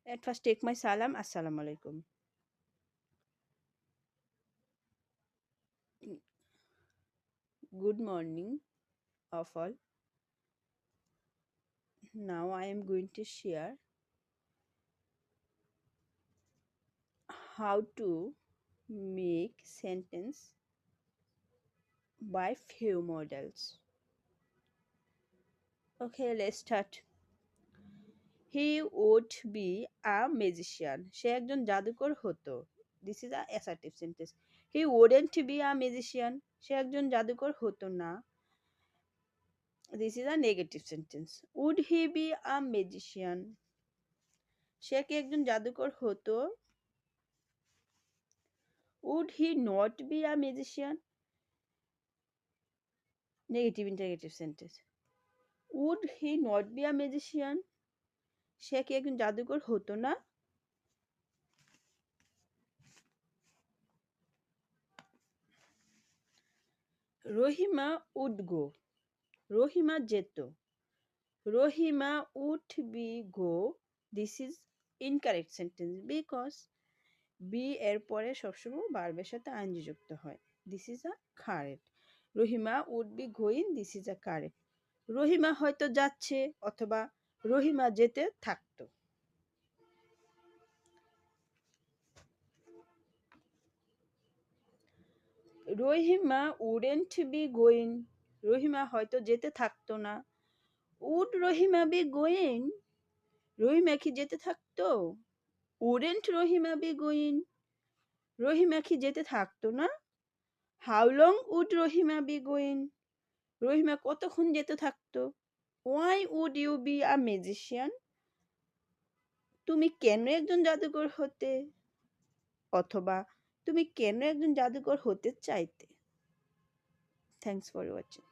At first, take my salam. Assalamu alaikum. Good morning, of all. Now I am going to share how to make sentence by few models. Okay, let's start. He would be a magician. সে একজন জাদুকর হতো. This is a assertive sentence. He wouldn't be a magician. সে একজন জাদুকর হতো না. This is a negative sentence. Would he be a magician? সে কি একজন জাদুকর হতো? Would he not be a magician? Negative interrogative sentence. Would he not be a magician? সে কি একজন জাদুকর হতো না? Rahima would go. রহিমা যেত. Rahima would be go. This is incorrect sentence because be এর পরে সবসময় ভার্বের সাথে আইনজি যুক্ত হয়. This is a correct. Rahima would be going. This is a correct. Rahima হয়তো যাচ্ছে অথবা রহিমা যেতে থাকতো. Rahima wouldn't be going. Rahima হয়তো যেতে থাকতো না. Would Rahima be going? Rahima কি যেতে থাকতো? Wouldn't Rahima be going? Rahima কি যেতে থাকতো না? How long would Rahima be going? Rahima কতক্ষণ যেতে থাকতো? Why would you be a magician? তুমি কেন একজন জাদুকর হতে? অথবা তুমি কেন একজন জাদুকর হতে চাইতে? Thanks for watching.